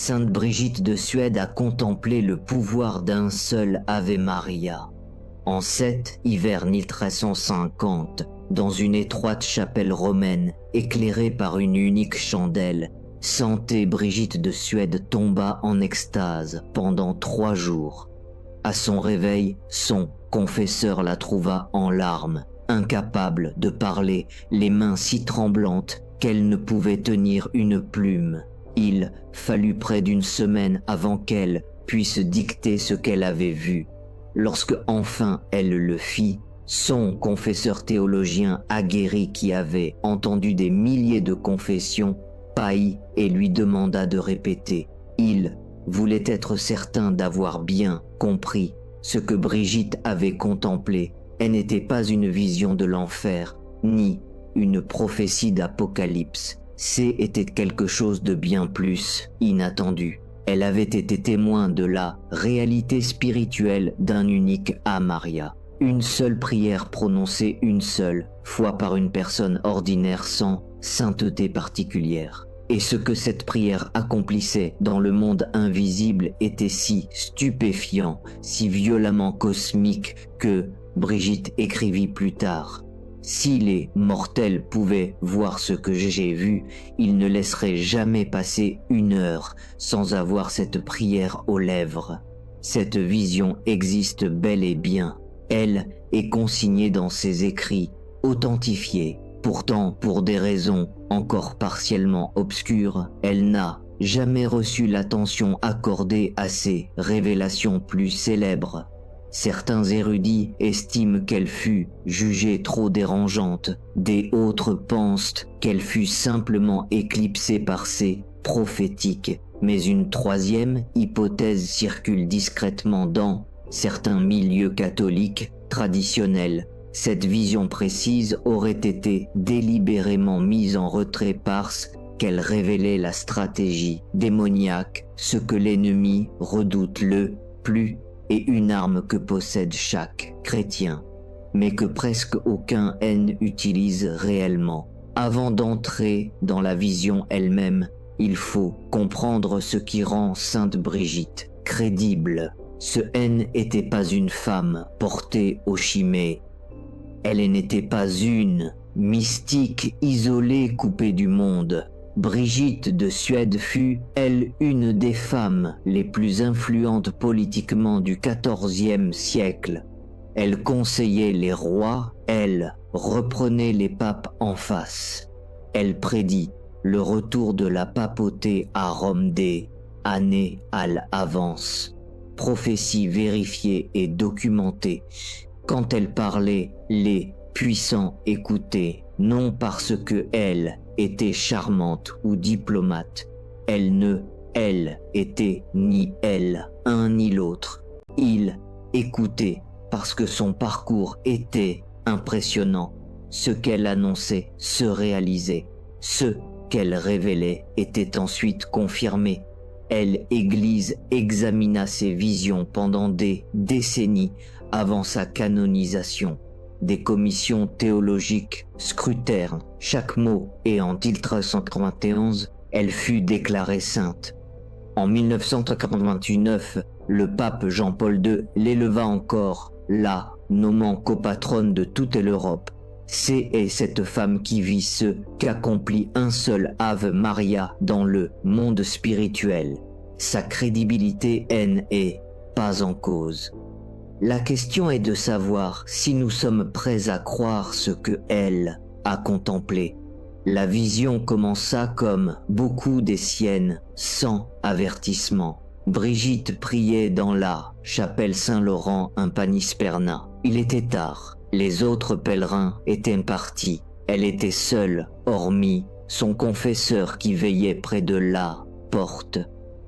Sainte Brigitte de Suède a contemplé le pouvoir d'un seul Ave Maria. En 7 hiver 1350, dans une étroite chapelle romaine, éclairée par une unique chandelle, Sainte Brigitte de Suède tomba en extase pendant 3 jours. À son réveil, son confesseur la trouva en larmes, incapable de parler, les mains si tremblantes qu'elle ne pouvait tenir une plume. Il fallut près d'une semaine avant qu'elle puisse dicter ce qu'elle avait vu. Lorsque enfin elle le fit, son confesseur théologien aguerri qui avait entendu des milliers de confessions pâlit et lui demanda de répéter. Il voulait être certain d'avoir bien compris ce que Brigitte avait contemplé. Elle n'était pas une vision de l'enfer, ni une prophétie d'Apocalypse. C'était quelque chose de bien plus inattendu. Elle avait été témoin de la réalité spirituelle d'un unique Ave Maria. Une seule prière prononcée une seule fois par une personne ordinaire sans sainteté particulière. Et ce que cette prière accomplissait dans le monde invisible était si stupéfiant, si violemment cosmique que Brigitte écrivit plus tard. Si les mortels pouvaient voir ce que j'ai vu, ils ne laisseraient jamais passer 1 heure sans avoir cette prière aux lèvres. Cette vision existe bel et bien. Elle est consignée dans ses écrits, authentifiée. Pourtant, pour des raisons encore partiellement obscures, elle n'a jamais reçu l'attention accordée à ces révélations plus célèbres. Certains érudits estiment qu'elle fut jugée trop dérangeante, des autres pensent qu'elle fut simplement éclipsée par ses prophétiques, mais une troisième hypothèse circule discrètement dans certains milieux catholiques traditionnels. Cette vision précise aurait été délibérément mise en retrait parce qu'elle révélait la stratégie démoniaque, ce que l'ennemi redoute le plus et une arme que possède chaque chrétien, mais que presque aucun haine utilise réellement. Avant d'entrer dans la vision elle-même, il faut comprendre ce qui rend Sainte Brigitte crédible. Ce haine n'était pas une femme portée aux chimées. Elle n'était pas une mystique isolée coupée du monde. Brigitte de Suède fut, elle, une des femmes les plus influentes politiquement du XIVe siècle. Elle conseillait les rois, elle reprenait les papes en face. Elle prédit le retour de la papauté à Rome des années à l'avance. Prophétie vérifiée et documentée. Quand elle parlait, les puissants écoutaient, non parce que elle était charmante ou diplomate. Elle était ni elle, un ni l'autre. Il écoutait parce que son parcours était impressionnant. Ce qu'elle annonçait se réalisait. Ce qu'elle révélait était ensuite confirmé. L'Église examina ses visions pendant des décennies avant sa canonisation. Des commissions théologiques scrutèrent chaque mot et en 1391, elle fut déclarée sainte. En 1999, le pape Jean-Paul II l'éleva encore, la nommant copatronne de toute l'Europe. C'est cette femme qui vit ce qu'accomplit un seul Ave Maria dans le monde spirituel. Sa crédibilité n'est pas en cause. La question est de savoir si nous sommes prêts à croire ce que elle a contemplé. La vision commença comme beaucoup des siennes, sans avertissement. Brigitte priait dans la chapelle Saint-Laurent un panisperna. Il était tard. Les autres pèlerins étaient partis. Elle était seule, hormis son confesseur qui veillait près de la porte.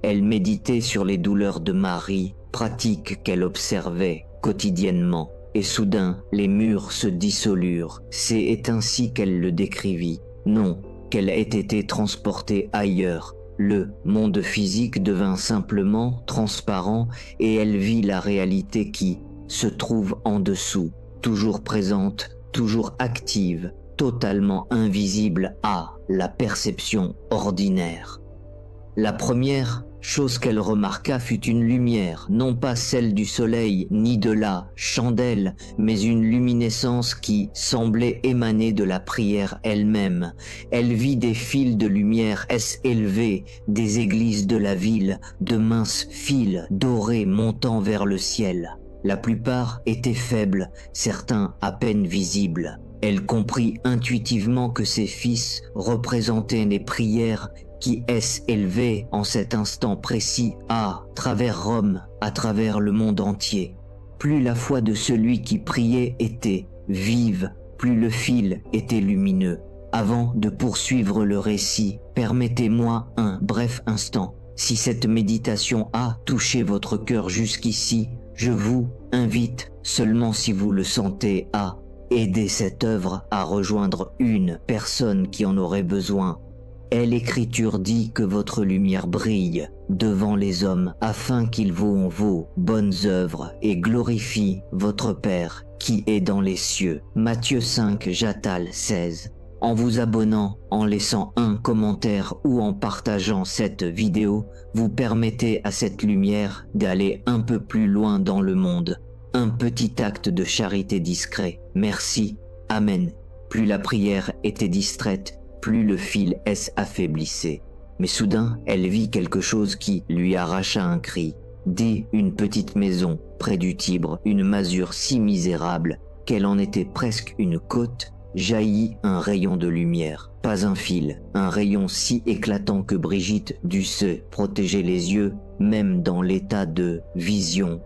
Elle méditait sur les douleurs de Marie, pratique qu'elle observait quotidiennement. Et soudain, les murs se dissolurent. C'est ainsi qu'elle le décrivit. Non, qu'elle ait été transportée ailleurs. Le monde physique devint simplement transparent et elle vit la réalité qui se trouve en dessous, toujours présente, toujours active, totalement invisible à la perception ordinaire. La première chose qu'elle remarqua fut une lumière, non pas celle du soleil ni de la chandelle, mais une luminescence qui semblait émaner de la prière elle-même. Elle vit des fils de lumière s'élever des églises de la ville, de minces fils dorés montant vers le ciel. La plupart étaient faibles, certains à peine visibles. Elle comprit intuitivement que ces fils représentaient les prières qui s'élevaient en cet instant précis à travers Rome, à travers le monde entier. Plus la foi de celui qui priait était vive, plus le fil était lumineux. Avant de poursuivre le récit, permettez-moi un bref instant. Si cette méditation a touché votre cœur jusqu'ici, je vous invite, seulement si vous le sentez, à aider cette œuvre à rejoindre une personne qui en aurait besoin. Et l'Écriture dit que votre lumière brille devant les hommes afin qu'ils voient vos bonnes œuvres et glorifient votre Père qui est dans les cieux. Matthieu 5, Jatal 16. En vous abonnant, en laissant un commentaire ou en partageant cette vidéo, vous permettez à cette lumière d'aller un peu plus loin dans le monde. Un petit acte de charité discret. Merci. Amen. Plus la prière était distraite, plus le fil s'affaiblissait. Mais soudain, elle vit quelque chose qui lui arracha un cri. Dès une petite maison, près du Tibre, une masure si misérable qu'elle en était presque une côte, jaillit un rayon de lumière. Pas un fil, un rayon si éclatant que Brigitte dut se protéger les yeux, même dans l'état de vision.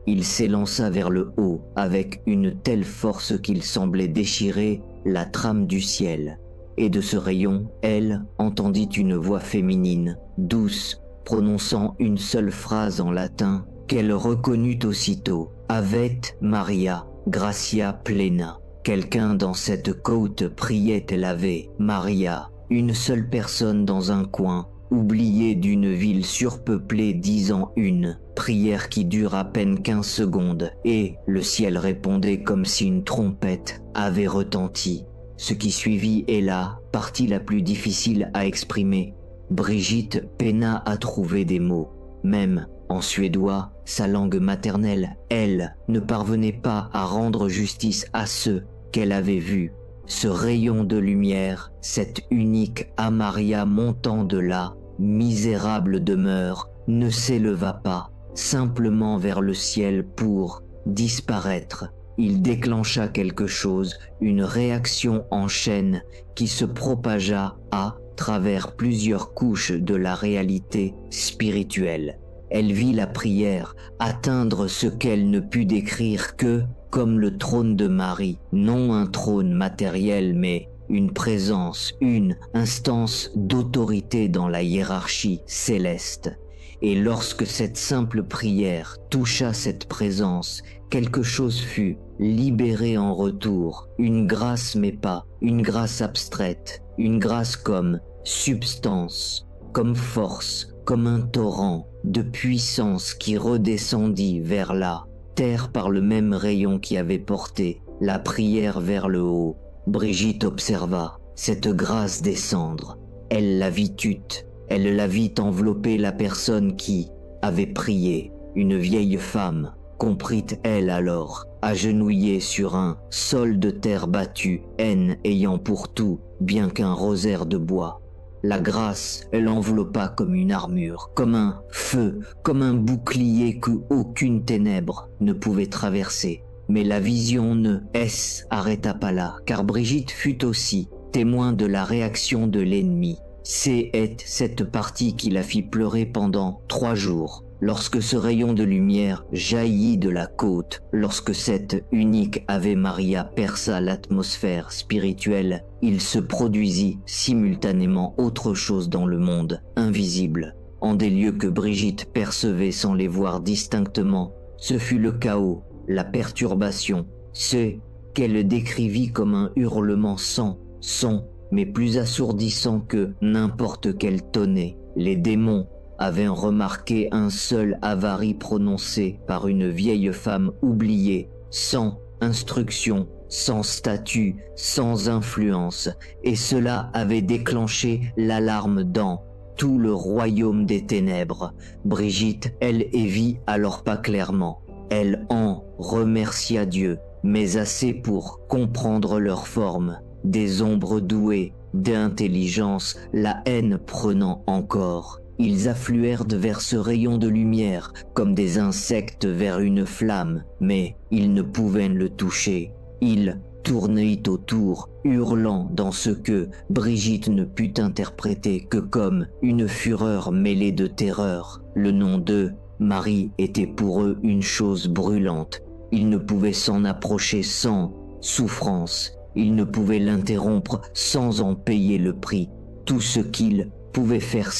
Il s'élança vers le haut avec une telle force qu'il semblait déchirer la trame du ciel. Et de ce rayon, elle entendit une voix féminine, douce, prononçant une seule phrase en latin, qu'elle reconnut aussitôt. Avet Maria, gratia plena. Quelqu'un dans cette côte priait et l'Ave Maria, une seule personne dans un coin, oubliée d'une ville surpeuplée disant une prière qui dure à peine 15 secondes, et le ciel répondait comme si une trompette avait retenti. Ce qui suivit est la partie la plus difficile à exprimer. Brigitte peina à trouver des mots. Même en suédois, sa langue maternelle, elle ne parvenait pas à rendre justice à ceux qu'elle avait vus. Ce rayon de lumière, cette unique Amaria montant de la misérable demeure, ne s'éleva pas simplement vers le ciel pour disparaître. Il déclencha quelque chose, une réaction en chaîne qui se propagea à travers plusieurs couches de la réalité spirituelle. Elle vit la prière atteindre ce qu'elle ne put décrire que comme le trône de Marie, non un trône matériel mais une présence, une instance d'autorité dans la hiérarchie céleste. Et lorsque cette simple prière toucha cette présence, quelque chose fut libéré en retour, une grâce mais pas une grâce abstraite, une grâce comme substance, comme force, comme un torrent de puissance qui redescendit vers la terre par le même rayon qui avait porté la prière vers le haut. Brigitte observa cette grâce descendre. Elle la vit tute, elle la vit envelopper la personne qui avait prié, une vieille femme, comprit elle alors, agenouillée sur un sol de terre battue, haine ayant pour tout bien qu'un rosaire de bois. La grâce, elle enveloppa comme une armure, comme un feu, comme un bouclier que aucune ténèbre ne pouvait traverser. Mais la vision ne s'arrêta pas là, car Brigitte fut aussi témoin de la réaction de l'ennemi. C'est cette partie qui la fit pleurer pendant 3 jours. Lorsque ce rayon de lumière jaillit de la côte, lorsque cette unique Ave Maria perça l'atmosphère spirituelle, il se produisit simultanément autre chose dans le monde, invisible, en des lieux que Brigitte percevait sans les voir distinctement. Ce fut le chaos, la perturbation, ce qu'elle décrivit comme un hurlement sans son, mais plus assourdissant que n'importe quel tonnet. Les démons avaient remarqué un seul avarie prononcé par une vieille femme oubliée, sans instruction, sans statut, sans influence, et cela avait déclenché l'alarme dans tout le royaume des ténèbres. Brigitte, elle, vit alors pas clairement. Elle en remercia Dieu, mais assez pour comprendre leur forme. Des ombres douées d'intelligence, la haine prenant encore. Ils affluèrent vers ce rayon de lumière, comme des insectes vers une flamme, mais ils ne pouvaient le toucher. Ils tournaient autour, hurlant dans ce que Brigitte ne put interpréter que comme une fureur mêlée de terreur. Le nom de Marie était pour eux une chose brûlante. Ils ne pouvaient s'en approcher sans souffrance. Ils ne pouvaient l'interrompre sans en payer le prix. Tout ce qu'ils pouvaient faire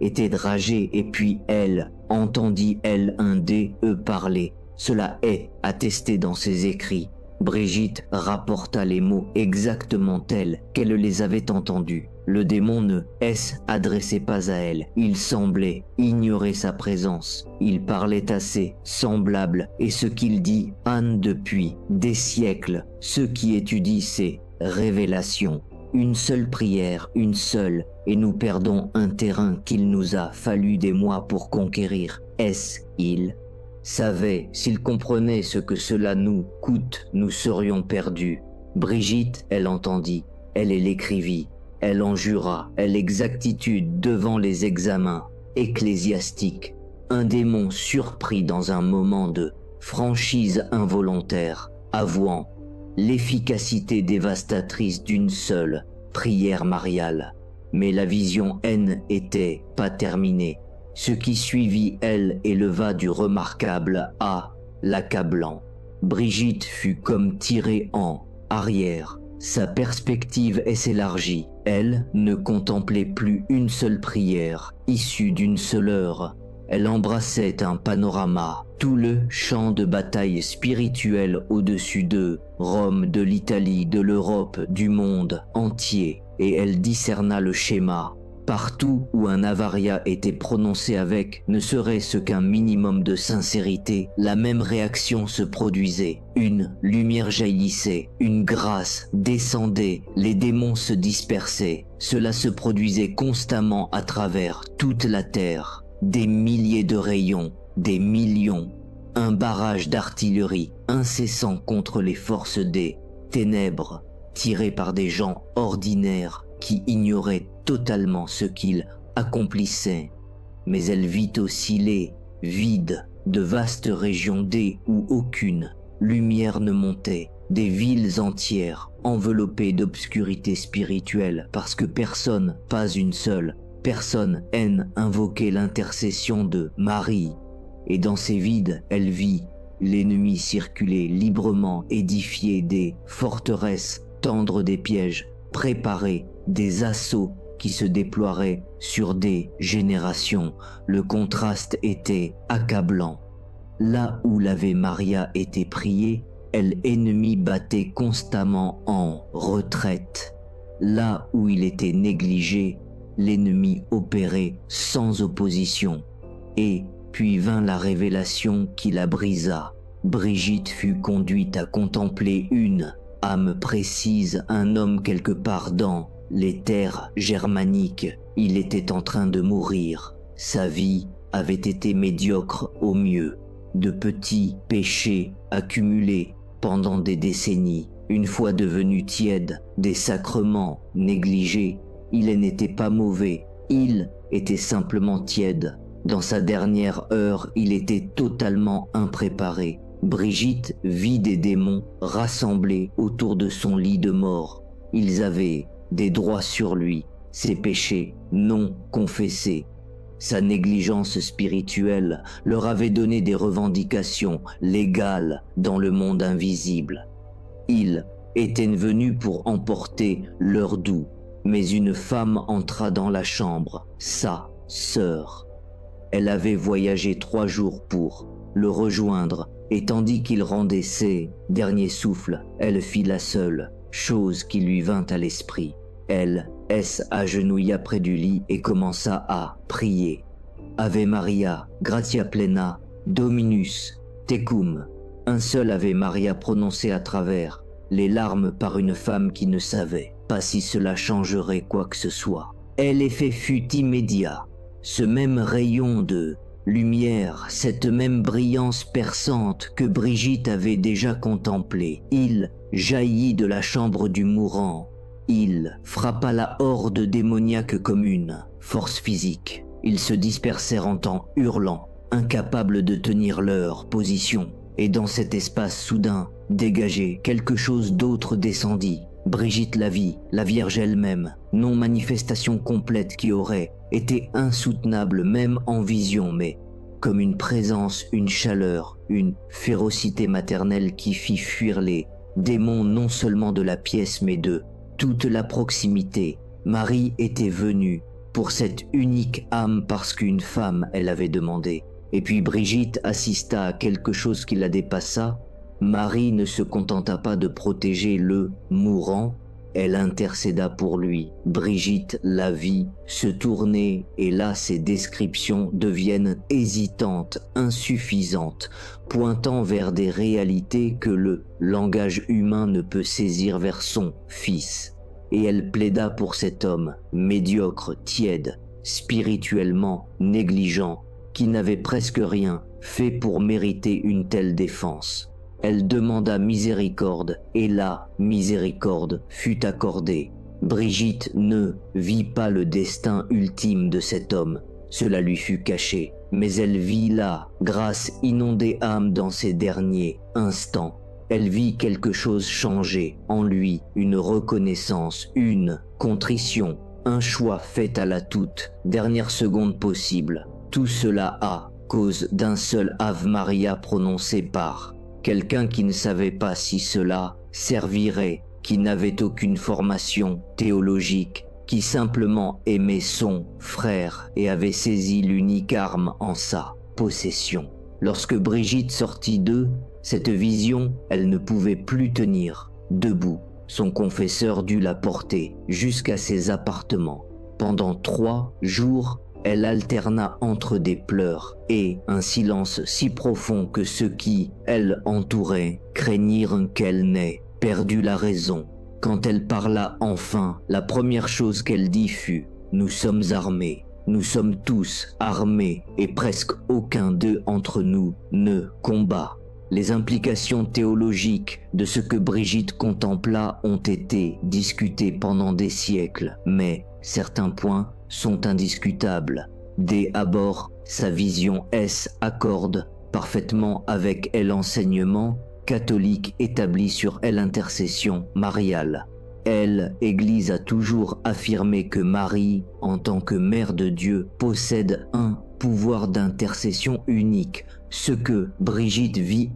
était de rager, et puis elle entendit un des eux parler. Cela est attesté dans ses écrits. Brigitte rapporta les mots exactement tels qu'elle les avait entendus. Le démon ne s'adressait pas à elle. Il semblait ignorer sa présence. Il parlait assez semblable, et ce qu'il dit Anne depuis des siècles. Ceux qui étudient ces révélations. Une seule prière, une seule, et nous perdons un terrain qu'il nous a fallu des mois pour conquérir. Il savait, s'il comprenait ce que cela nous coûte, nous serions perdus. Brigitte, elle entendit, elle l'écrivit, elle en jura, elle exactitude devant les examens ecclésiastiques. Un démon surpris dans un moment de franchise involontaire, avouant l'efficacité dévastatrice d'une seule prière mariale. Mais la vision était pas terminée. Ce qui suivit, elle, éleva du remarquable à l'accablant. Brigitte fut comme tirée en arrière. Sa perspective s'élargit. Elle ne contemplait plus une seule prière, issue d'une seule heure. Elle embrassait un panorama, tout le champ de bataille spirituel au-dessus d'eux, Rome, de l'Italie, de l'Europe, du monde entier, et elle discerna le schéma. Partout où un avaria était prononcé avec ne serait-ce qu'un minimum de sincérité, la même réaction se produisait. Une lumière jaillissait, une grâce descendait, les démons se dispersaient. Cela se produisait constamment à travers toute la terre. Des milliers de rayons, des millions. Un barrage d'artillerie incessant contre les forces des ténèbres, tiré par des gens ordinaires qui ignoraient totalement ce qu'il accomplissait. Mais elle vit aussi les vides de vastes régions où aucune lumière ne montait, des villes entières enveloppées d'obscurité spirituelle parce que personne, pas une seule, personne invoquait l'intercession de Marie. Et dans ces vides, elle vit l'ennemi circuler librement, édifier des forteresses, tendre des pièges, préparer des assauts qui se déploieraient sur des générations. Le contraste était accablant. Là où l'Ave Maria était priée, l'ennemi battait constamment en retraite. Là où il était négligé, l'ennemi opérait sans opposition. Et puis vint la révélation qui la brisa. Brigitte fut conduite à contempler une âme précise, un homme quelque part dans les terres germaniques. Il était en train de mourir. Sa vie avait été médiocre au mieux. De petits péchés accumulés pendant des décennies. Une fois devenu tiède, des sacrements négligés, il n'était pas mauvais, il était simplement tiède. Dans sa dernière heure, il était totalement impréparé. Brigitte vit des démons rassemblés autour de son lit de mort. Ils avaient des droits sur lui, ses péchés non confessés. Sa négligence spirituelle leur avait donné des revendications légales dans le monde invisible. Ils étaient venus pour emporter leur dû, mais une femme entra dans la chambre, sa sœur. Elle avait voyagé 3 jours pour le rejoindre, et tandis qu'il rendait ses derniers souffles, elle fit la seule chose qui lui vint à l'esprit. Elle s'agenouilla près du lit et commença à prier. Ave Maria, gratia plena, Dominus, tecum. Un seul Ave Maria prononcé à travers les larmes par une femme qui ne savait pas si cela changerait quoi que ce soit. Et l'effet fut immédiat. Ce même rayon de lumière, cette même brillance perçante que Brigitte avait déjà contemplée, il jaillit de la chambre du mourant. Il frappa la horde démoniaque comme une force physique. Ils se dispersèrent en temps hurlant, incapables de tenir leur position. Et dans cet espace soudain, dégagé, quelque chose d'autre descendit. Brigitte la vit, la Vierge elle-même, non-manifestation complète qui aurait été insoutenable même en vision, mais comme une présence, une chaleur, une férocité maternelle qui fit fuir les démons non seulement de la pièce mais de toute la proximité. Marie était venue pour cette unique âme parce qu'une femme elle avait demandé. Et puis Brigitte assista à quelque chose qui la dépassa. Marie ne se contenta pas de protéger le mourant, elle intercéda pour lui. Brigitte la vit se tourner et là ses descriptions deviennent hésitantes, insuffisantes, pointant vers des réalités que le langage humain ne peut saisir vers son fils. Et elle plaida pour cet homme, médiocre, tiède, spirituellement négligent, qui n'avait presque rien fait pour mériter une telle défense. Elle demanda miséricorde, et la miséricorde fut accordée. Brigitte ne vit pas le destin ultime de cet homme, cela lui fut caché, mais elle vit la grâce inondée âme dans ces derniers instants. Elle vit quelque chose changer en lui, une reconnaissance, une contrition, un choix fait à la toute dernière seconde possible. Tout cela à cause d'un seul Ave Maria prononcé par quelqu'un qui ne savait pas si cela servirait, qui n'avait aucune formation théologique, qui simplement aimait son frère et avait saisi l'unique arme en sa possession. Lorsque Brigitte sortit d'eux, cette vision, elle ne pouvait plus tenir debout. Son confesseur dut la porter jusqu'à ses appartements. Pendant 3 jours, elle alterna entre des pleurs et un silence si profond que ceux qui, elle entouraient, craignirent qu'elle n'ait perdu la raison. Quand elle parla enfin, la première chose qu'elle dit fut « Nous sommes armés, nous sommes tous armés et presque aucun d'eux entre nous ne combat. » Les implications théologiques de ce que Brigitte contempla ont été discutées pendant des siècles, mais certains points sont indiscutables. Dès abord, sa vision accorde parfaitement avec l'enseignement catholique établi sur l'intercession mariale. L'Église a toujours affirmé que Marie, en tant que Mère de Dieu, possède un pouvoir d'intercession unique. Ce que Brigitte vit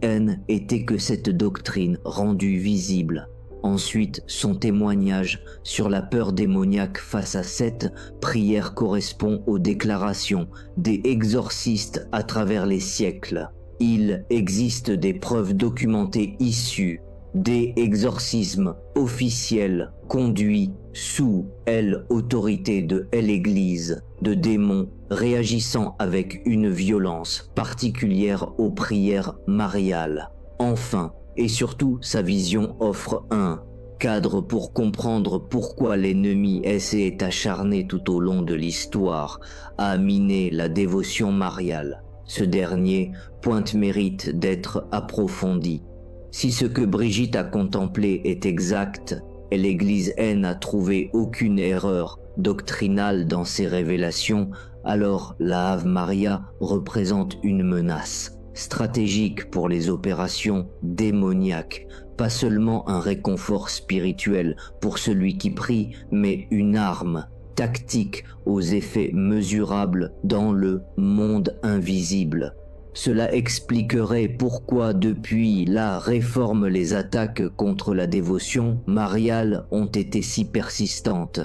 était que cette doctrine rendue visible. Ensuite, son témoignage sur la peur démoniaque face à cette prière correspond aux déclarations des exorcistes à travers les siècles. Il existe des preuves documentées issues des exorcismes officiels conduits sous l'autorité de l'Église, de démons réagissant avec une violence particulière aux prières mariales. Enfin, et surtout, sa vision offre un cadre pour comprendre pourquoi l'ennemi s'est acharné tout au long de l'histoire à miner la dévotion mariale. Ce dernier point mérite d'être approfondi. Si ce que Brigitte a contemplé est exact, et l'Église n'a trouvé aucune erreur doctrinale dans ses révélations, alors la Ave Maria représente une menace stratégique pour les opérations démoniaques, pas seulement un réconfort spirituel pour celui qui prie, mais une arme tactique aux effets mesurables dans le monde invisible. Cela expliquerait pourquoi depuis la Réforme les attaques contre la dévotion mariale ont été si persistantes.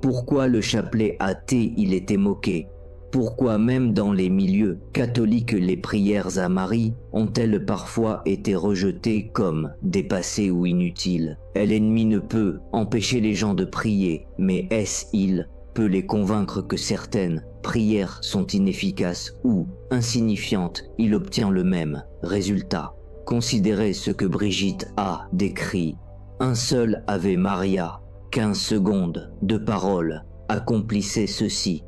Pourquoi le chapelet athée il était moqué? Pourquoi même dans les milieux catholiques les prières à Marie ont-elles parfois été rejetées comme dépassées ou inutiles? L'ennemi ne peut empêcher les gens de prier, mais il peut les convaincre que certaines prières sont inefficaces ou insignifiantes, il obtient le même résultat. Considérez ce que Brigitte a décrit. Un seul Ave Maria, 15 secondes de parole, accomplissait ceci.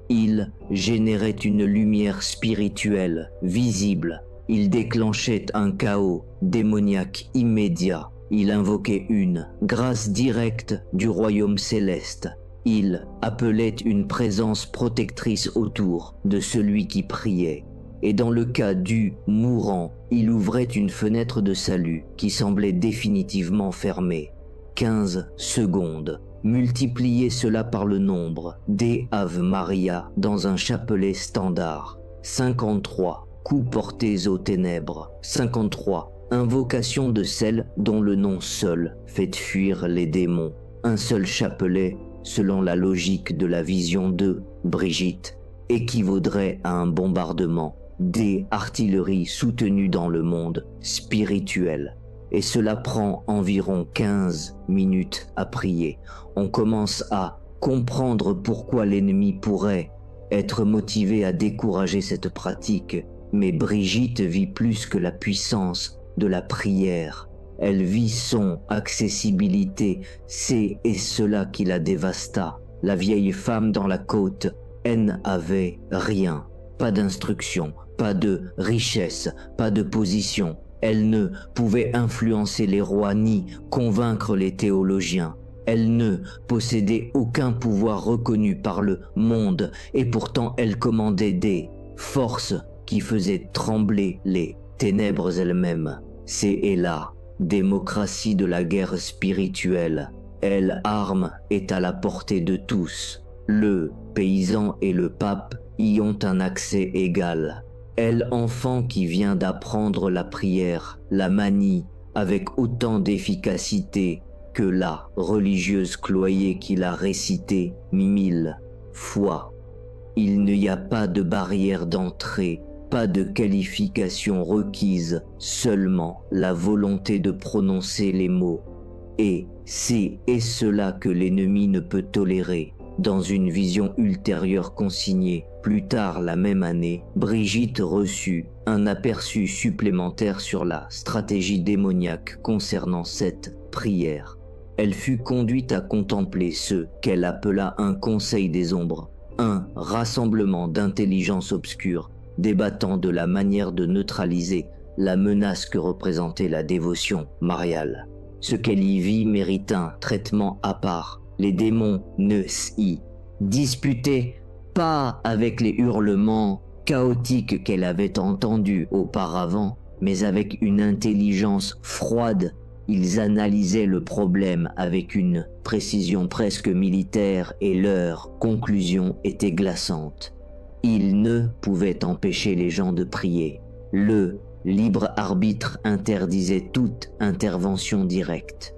Il générait une lumière spirituelle, visible. Il déclenchait un chaos démoniaque immédiat. Il invoquait une grâce directe du royaume céleste. Il appelait une présence protectrice autour de celui qui priait. Et dans le cas du mourant, il ouvrait une fenêtre de salut qui semblait définitivement fermée. 15 secondes. Multipliez cela par le nombre des Ave Maria dans un chapelet standard. 53 coups portés aux ténèbres. 53 invocations de celle dont le nom seul fait fuir les démons. Un seul chapelet, selon la logique de la vision de Brigitte, équivaudrait à un bombardement des artilleries soutenues dans le monde spirituel. Et cela prend environ 15 minutes à prier. On commence à comprendre pourquoi l'ennemi pourrait être motivé à décourager cette pratique. Mais Brigitte vit plus que la puissance de la prière. Elle vit son accessibilité. C'est et cela qui la dévasta. La vieille femme dans la côte, elle n'avait rien. Pas d'instruction, pas de richesse, pas de position. Elle ne pouvait influencer les rois ni convaincre les théologiens. Elle ne possédait aucun pouvoir reconnu par le monde et pourtant elle commandait des forces qui faisaient trembler les ténèbres elles-mêmes. C'est la démocratie de la guerre spirituelle. L'arme est à la portée de tous. Le paysan et le pape y ont un accès égal. Enfant qui vient d'apprendre la prière, la manie avec autant d'efficacité que la religieuse cloyée qui l'a récitée 1000 fois. Il n'y a pas de barrière d'entrée, pas de qualification requise, seulement la volonté de prononcer les mots. Et c'est cela que l'ennemi ne peut tolérer. Dans une vision ultérieure consignée, plus tard la même année, Brigitte reçut un aperçu supplémentaire sur la stratégie démoniaque concernant cette prière. Elle fut conduite à contempler ce qu'elle appela un conseil des ombres, un rassemblement d'intelligences obscures débattant de la manière de neutraliser la menace que représentait la dévotion mariale. Ce qu'elle y vit mérite un traitement à part. Les démons ne s'y disputaient pas avec les hurlements chaotiques qu'elle avait entendus auparavant, mais avec une intelligence froide. Ils analysaient le problème avec une précision presque militaire et leur conclusion était glaçante. Ils ne pouvaient empêcher les gens de prier. Le libre arbitre interdisait toute intervention directe.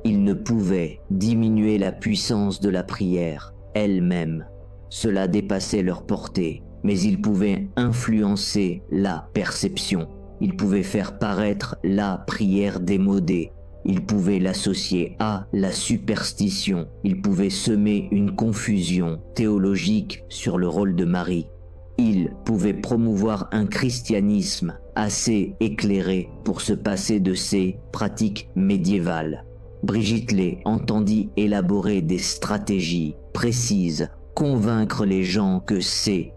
Ils ne pouvaient diminuer la puissance de la prière elle-même. Cela dépassait leur portée, mais ils pouvaient influencer la perception. Ils pouvaient faire paraître la prière démodée. Ils pouvaient l'associer à la superstition. Ils pouvaient semer une confusion théologique sur le rôle de Marie. Ils pouvaient promouvoir un christianisme assez éclairé pour se passer de ces pratiques médiévales. Brigitte les entendit élaborer des stratégies précises, convaincre les gens que c'est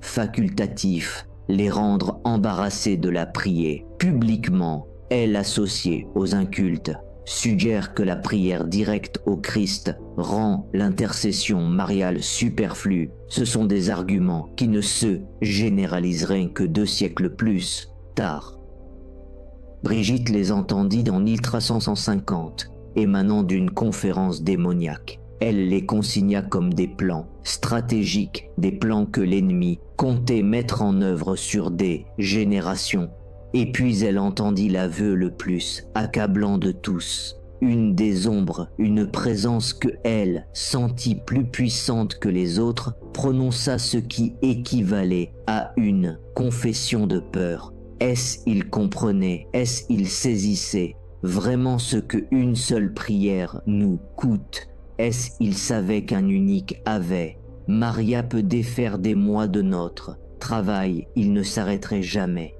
facultatif, les rendre embarrassés de la prier publiquement. Elle, associée aux incultes, suggère que la prière directe au Christ rend l'intercession mariale superflue. Ce sont des arguments qui ne se généraliseraient que 2 siècles plus tard. Brigitte les entendit dans 1350, émanant d'une conférence démoniaque. Elle les consigna comme des plans stratégiques, des plans que l'ennemi comptait mettre en œuvre sur des générations. Et puis elle entendit l'aveu le plus accablant de tous. Une des ombres, une présence que elle sentit plus puissante que les autres, prononça ce qui équivalait à une confession de peur. Est-ce il comprenait, est-ce il saisissait vraiment ce que une seule prière nous coûte? Est-ce il savait qu'un unique avait? Maria peut défaire des mois de notre travail, il ne s'arrêterait jamais.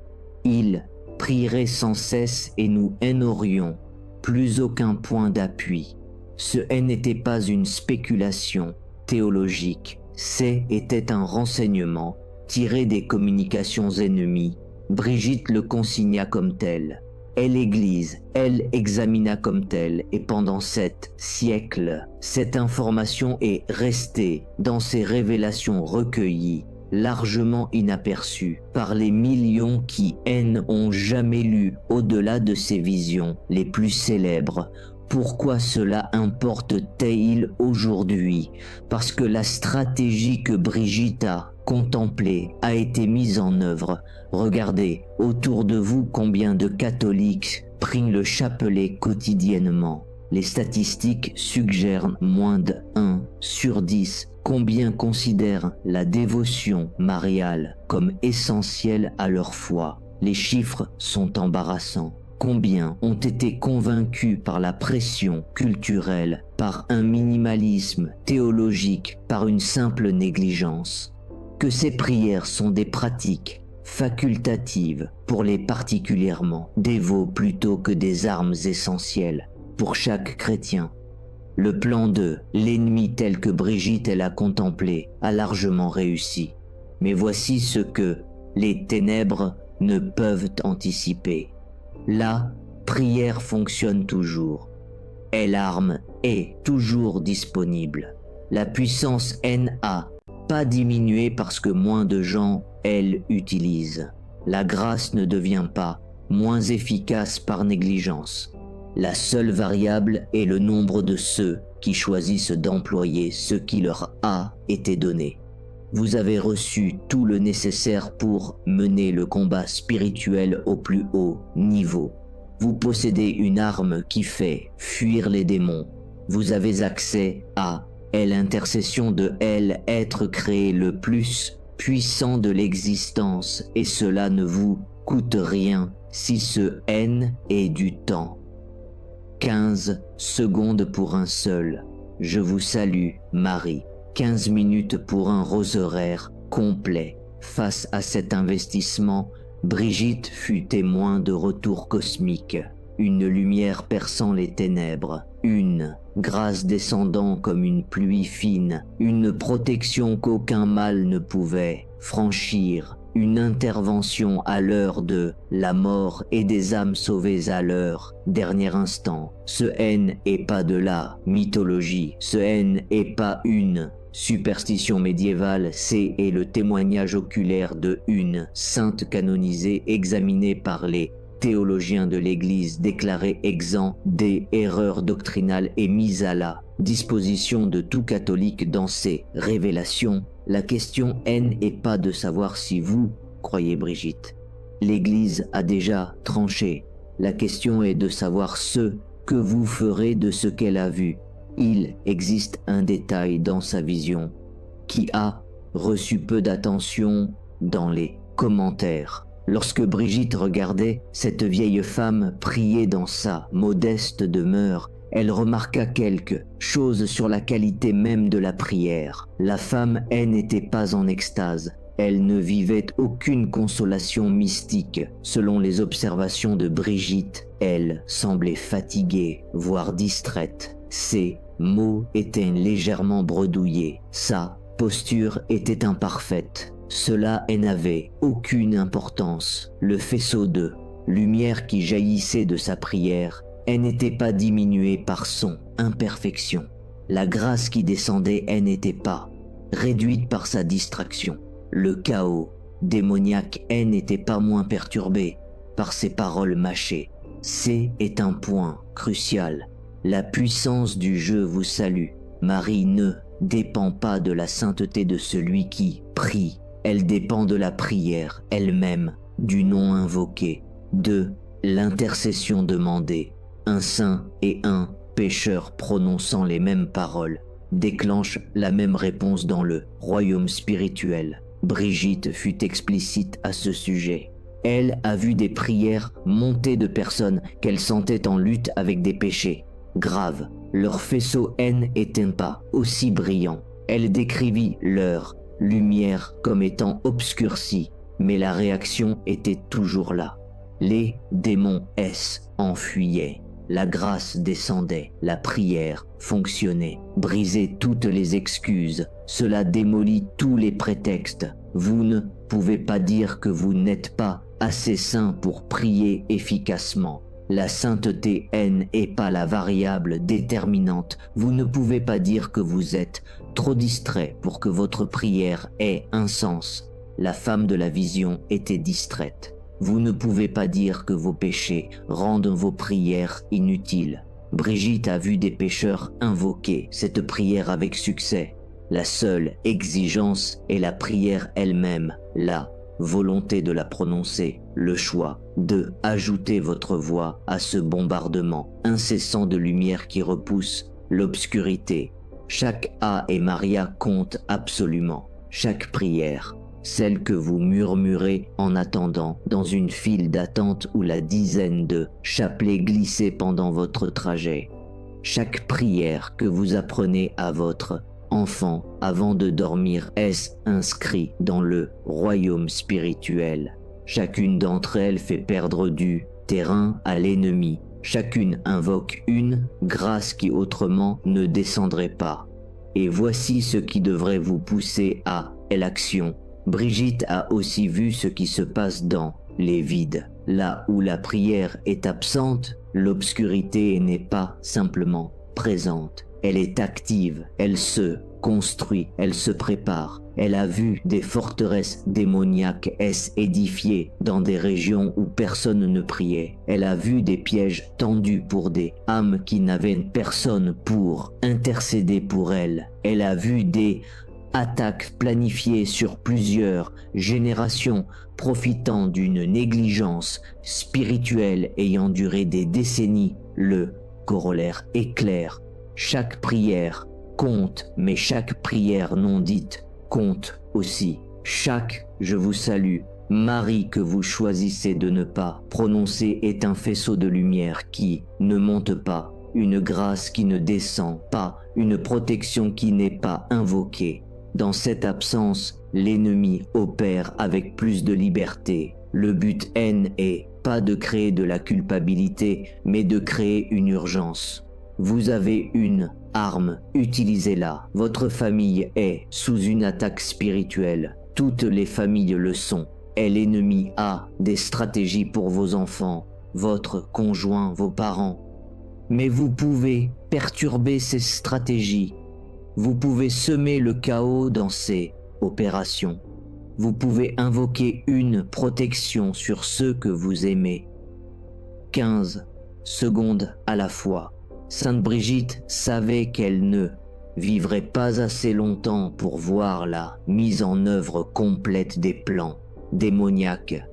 Il prierait sans cesse et nous hainerions, plus aucun point d'appui. Ce haine n'était pas une spéculation théologique. C était un renseignement tiré des communications ennemies. Brigitte le consigna comme tel. Et l'Église, elle examina comme telle, et pendant 7 siècles, cette information est restée dans ces révélations recueillies, largement inaperçues par les millions qui n'ont jamais lu au-delà de ces visions les plus célèbres. Pourquoi cela importe-t-il aujourd'hui? Parce que la stratégie que Brigitte a contemplée a été mise en œuvre. Regardez autour de vous combien de catholiques prient le chapelet quotidiennement. Les statistiques suggèrent moins de 1 sur 10. Combien considèrent la dévotion mariale comme essentielle à leur foi? Les chiffres sont embarrassants. Combien ont été convaincus par la pression culturelle, par un minimalisme théologique, par une simple négligence? Que ces prières sont des pratiques facultatives pour les particulièrement dévots plutôt que des armes essentielles pour chaque chrétien. Le plan de l'ennemi tel que Brigitte l'a contemplé a largement réussi. Mais voici ce que les ténèbres ne peuvent anticiper. La prière fonctionne toujours, et l'arme est toujours disponible. La puissance n'a pas diminué parce que moins de gens elle utilise. La grâce ne devient pas moins efficace par négligence. La seule variable est le nombre de ceux qui choisissent d'employer ce qui leur a été donné. Vous avez reçu tout le nécessaire pour mener le combat spirituel au plus haut niveau. Vous possédez une arme qui fait fuir les démons. Vous avez accès à l'intercession de être créé le plus puissant de l'existence et cela ne vous coûte rien si ce est du temps. 15 secondes pour un seul. Je vous salue, Marie. 15 minutes pour un rosaire complet. Face à cet investissement, Brigitte fut témoin de retours cosmiques. Une lumière perçant les ténèbres. Une grâce descendant comme une pluie fine. Une protection qu'aucun mal ne pouvait franchir. Une intervention à l'heure de la mort et des âmes sauvées à leur dernier instant. Ce est pas de la mythologie, ce est pas une superstition médiévale, c'est le témoignage oculaire de une sainte canonisée examinée par les théologiens de l'Église, déclarée exempt des erreurs doctrinales et mise à la disposition de tout catholique dans ses révélations. La question n'est pas de savoir si vous croyez Brigitte. L'Église a déjà tranché. La question est de savoir ce que vous ferez de ce qu'elle a vu. Il existe un détail dans sa vision qui a reçu peu d'attention dans les commentaires. Lorsque Brigitte regardait cette vieille femme prier dans sa modeste demeure, elle remarqua quelque chose sur la qualité même de la prière. La femme, n'était pas en extase. Elle ne vivait aucune consolation mystique. Selon les observations de Brigitte, elle semblait fatiguée, voire distraite. Ses mots étaient légèrement bredouillés. Sa posture était imparfaite. Cela n'avait aucune importance. Le faisceau de lumière qui jaillissait de sa prière n'était pas diminuée par son imperfection. La grâce qui descendait n'était pas réduite par sa distraction. Le chaos démoniaque n'était pas moins perturbé par ses paroles mâchées. C'est un point crucial. La puissance du je vous salue, Marie, ne dépend pas de la sainteté de celui qui prie. Elle dépend de la prière elle-même, du nom invoqué, de l'intercession demandée. Un saint et un pécheur prononçant les mêmes paroles déclenchent la même réponse dans le royaume spirituel. Brigitte fut explicite à ce sujet. Elle a vu des prières montées de personnes qu'elle sentait en lutte avec des péchés graves. Leur faisceau n'était pas aussi brillant. Elle décrivit leur lumière comme étant obscurcie, mais la réaction était toujours là. Les démons enfuyaient. la grâce descendait, la prière fonctionnait, brisait toutes les excuses, cela démolit tous les prétextes. Vous ne pouvez pas dire que vous n'êtes pas assez saint pour prier efficacement. La sainteté n'est pas la variable déterminante. Vous ne pouvez pas dire que vous êtes trop distrait pour que votre prière ait un sens. La femme de la vision était distraite. Vous ne pouvez pas dire que vos péchés rendent vos prières inutiles. Brigitte a vu des pécheurs invoquer cette prière avec succès. La seule exigence est la prière elle-même, la volonté de la prononcer, le choix de ajouter votre voix à ce bombardement incessant de lumière qui repousse l'obscurité. Chaque Ave Maria compte absolument. Chaque prière, celle que vous murmurez en attendant dans une file d'attente ou la dizaine de chapelets glissés pendant votre trajet. Chaque prière que vous apprenez à votre enfant avant de dormir est inscrit dans le royaume spirituel. Chacune d'entre elles fait perdre du terrain à l'ennemi. Chacune invoque une grâce qui autrement ne descendrait pas. Et voici ce qui devrait vous pousser à l'action. Brigitte a aussi vu ce qui se passe dans les vides. Là où la prière est absente, l'obscurité n'est pas simplement présente. Elle est active, elle se construit, elle se prépare. Elle a vu des forteresses démoniaques édifiées dans des régions où personne ne priait. Elle a vu des pièges tendus pour des âmes qui n'avaient personne pour intercéder pour elles. Elle a vu des attaques planifiées sur plusieurs générations profitant d'une négligence spirituelle ayant duré des décennies. Le corollaire est clair. Chaque prière compte, mais chaque prière non dite compte aussi. Chaque « je vous salue » Marie que vous choisissez de ne pas prononcer est un faisceau de lumière qui ne monte pas, une grâce qui ne descend pas, une protection qui n'est pas invoquée. Dans cette absence, l'ennemi opère avec plus de liberté. Le but n'est pas de créer de la culpabilité, mais de créer une urgence. Vous avez une arme, utilisez-la. Votre famille est sous une attaque spirituelle. Toutes les familles le sont. Et l'ennemi a des stratégies pour vos enfants, votre conjoint, vos parents. Mais vous pouvez perturber ces stratégies. Vous pouvez semer le chaos dans ces opérations. Vous pouvez invoquer une protection sur ceux que vous aimez. 15 secondes à la fois. Sainte Brigitte savait qu'elle ne vivrait pas assez longtemps pour voir la mise en œuvre complète des plans démoniaques.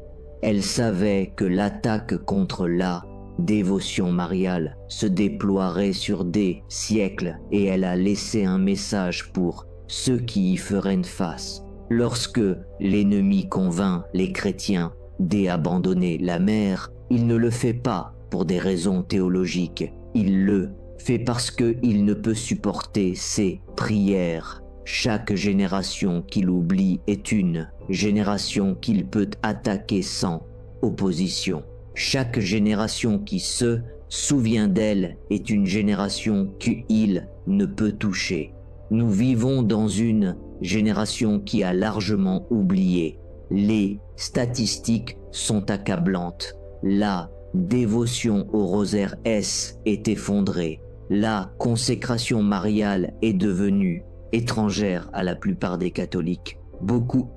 Elle savait que l'attaque contre la dévotion mariale se déploierait sur des siècles et elle a laissé un message pour ceux qui y feraient face. Lorsque l'ennemi convainc les chrétiens d'abandonner la mer, il ne le fait pas pour des raisons théologiques. Il le fait parce qu'il ne peut supporter ses prières. Chaque génération qu'il oublie est une génération qu'il peut attaquer sans opposition. Chaque génération qui se souvient d'elle est une génération qu'il ne peut toucher. Nous vivons dans une génération qui a largement oublié. Les statistiques sont accablantes. La dévotion au rosaire est effondrée. La consécration mariale est devenue étrangère à la plupart des catholiques. Beaucoup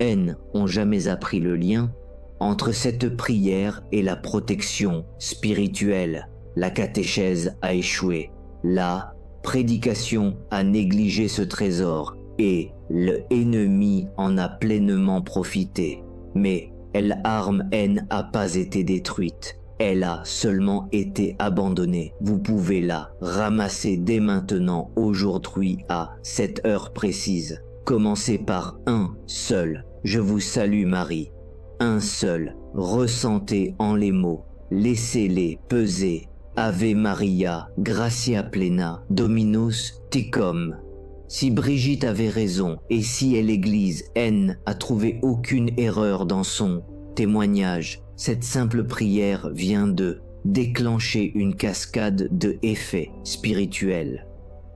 ont jamais appris le lien entre cette prière et la protection spirituelle. La catéchèse a échoué. La prédication a négligé ce trésor et l'ennemi en a pleinement profité. Mais l'arme n'a pas été détruite. Elle a seulement été abandonnée. Vous pouvez la ramasser dès maintenant, aujourd'hui, à cette heure précise. Commencez par un seul. Je vous salue Marie. Un seul. Ressentez en les mots. Laissez-les peser. Ave Maria, gratia plena, Dominus tecum. Si Brigitte avait raison et si l'Église a trouvé aucune erreur dans son témoignage, cette simple prière vient de déclencher une cascade de effets spirituels.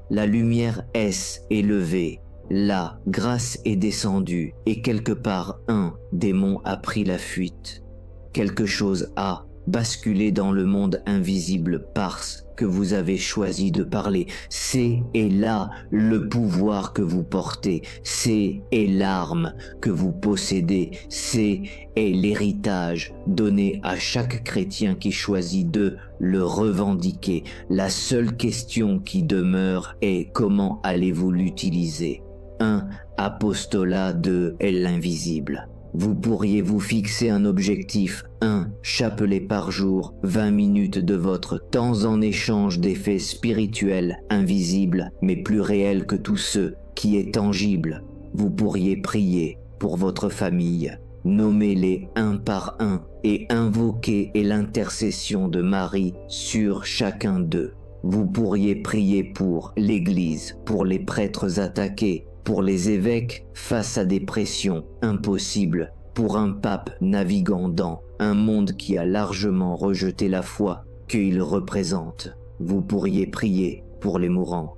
La lumière est élevée, la grâce est descendue et quelque part un démon a pris la fuite. Quelque chose a basculé dans le monde invisible parce que vous avez choisi de parler. C'est et là le pouvoir que vous portez, c'est et l'arme que vous possédez, c'est et l'héritage donné à chaque chrétien qui choisit de le revendiquer. La seule question qui demeure est comment allez-vous l'utiliser? Un apostolat de l'invisible. Vous pourriez vous fixer un objectif, un chapelet par jour, 20 minutes de votre temps en échange d'effets spirituels, invisibles, mais plus réels que tous ceux qui est tangible. Vous pourriez prier pour votre famille, nommer-les un par un et invoquer l'intercession de Marie sur chacun d'eux. Vous pourriez prier pour l'Église, pour les prêtres attaqués, pour les évêques face à des pressions impossibles, pour un pape naviguant dans un monde qui a largement rejeté la foi qu'il représente. Vous pourriez prier pour les mourants.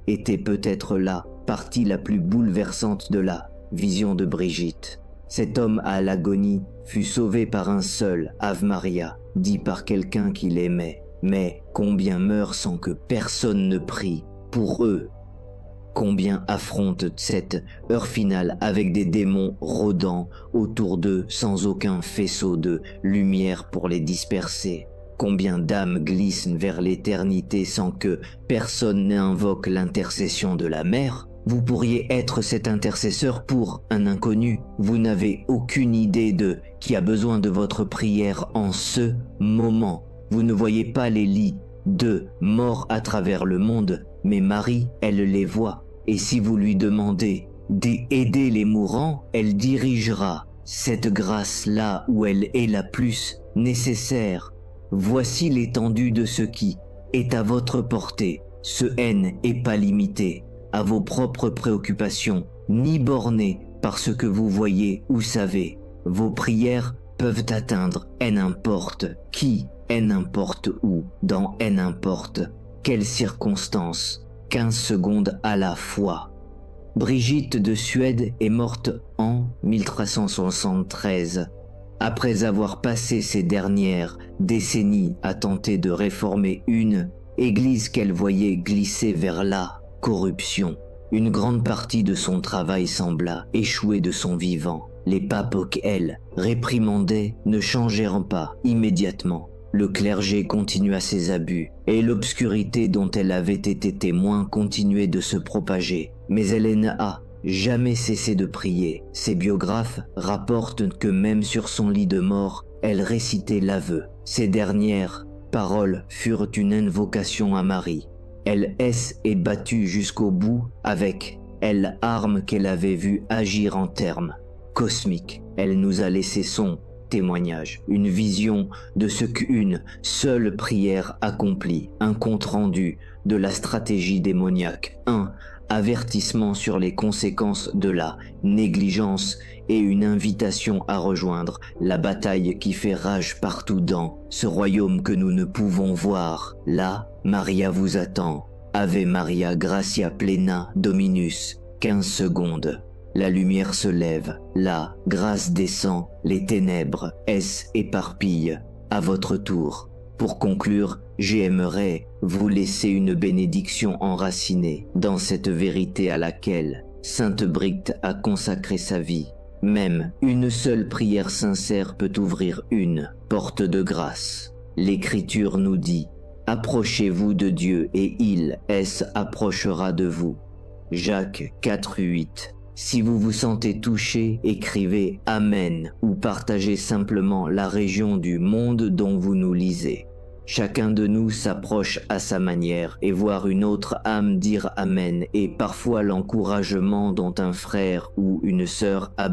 Était peut-être la partie la plus bouleversante de la vision de Brigitte. Cet homme à l'agonie fut sauvé par un seul Ave Maria, dit par quelqu'un qu'il aimait. Mais combien meurent sans que personne ne prie pour eux? Combien affrontent cette heure finale avec des démons rôdant autour d'eux sans aucun faisceau de lumière pour les disperser? Combien d'âmes glissent vers l'éternité sans que personne n'invoque l'intercession de la mère? Vous pourriez être cet intercesseur pour un inconnu. Vous n'avez aucune idée de qui a besoin de votre prière en ce moment. Vous ne voyez pas les lits de morts à travers le monde, mais Marie, elle les voit. Et si vous lui demandez d'aider les mourants, elle dirigera cette grâce là où elle est la plus nécessaire. Voici l'étendue de ce qui est à votre portée. Ce haine n'est pas limité à vos propres préoccupations, ni borné par ce que vous voyez ou savez. Vos prières peuvent atteindre n'importe qui, n'importe où, dans n'importe quelle circonstance, 15 secondes à la fois. Brigitte de Suède est morte en 1373, après avoir passé ces dernières décennies à tenter de réformer une église qu'elle voyait glisser vers la corruption. Une grande partie de son travail sembla échouer de son vivant. Les papes qu'elle réprimandait ne changèrent pas immédiatement. Le clergé continua ses abus et l'obscurité dont elle avait été témoin continuait de se propager. Mais elle n'a jamais cessé de prier. Ses biographes rapportent que même sur son lit de mort, elle récitait l'aveu. Ces dernières paroles furent une invocation à Marie. Elle est battue jusqu'au bout avec l'arme qu'elle avait vue agir en termes cosmiques. Elle nous a laissé son témoignage, une vision de ce qu'une seule prière accomplit, un compte-rendu de la stratégie démoniaque, un avertissement sur les conséquences de la négligence et une invitation à rejoindre la bataille qui fait rage partout dans ce royaume que nous ne pouvons voir. Là, Maria vous attend. Ave Maria Gratia Plena Dominus. 15 secondes. La lumière se lève, la grâce descend, les ténèbres s'éparpillent. À votre tour. Pour conclure, j'aimerais vous laisser une bénédiction enracinée dans cette vérité à laquelle Sainte Brigitte a consacré sa vie. Même une seule prière sincère peut ouvrir une porte de grâce. L'Écriture nous dit « Approchez-vous de Dieu et il s'approchera de vous ». Jacques 4:8. Si vous vous sentez touché, écrivez « Amen » ou partagez simplement la région du monde dont vous nous lisez. Chacun de nous s'approche à sa manière et voir une autre âme dire « Amen » et parfois l'encouragement dont un frère ou une sœur a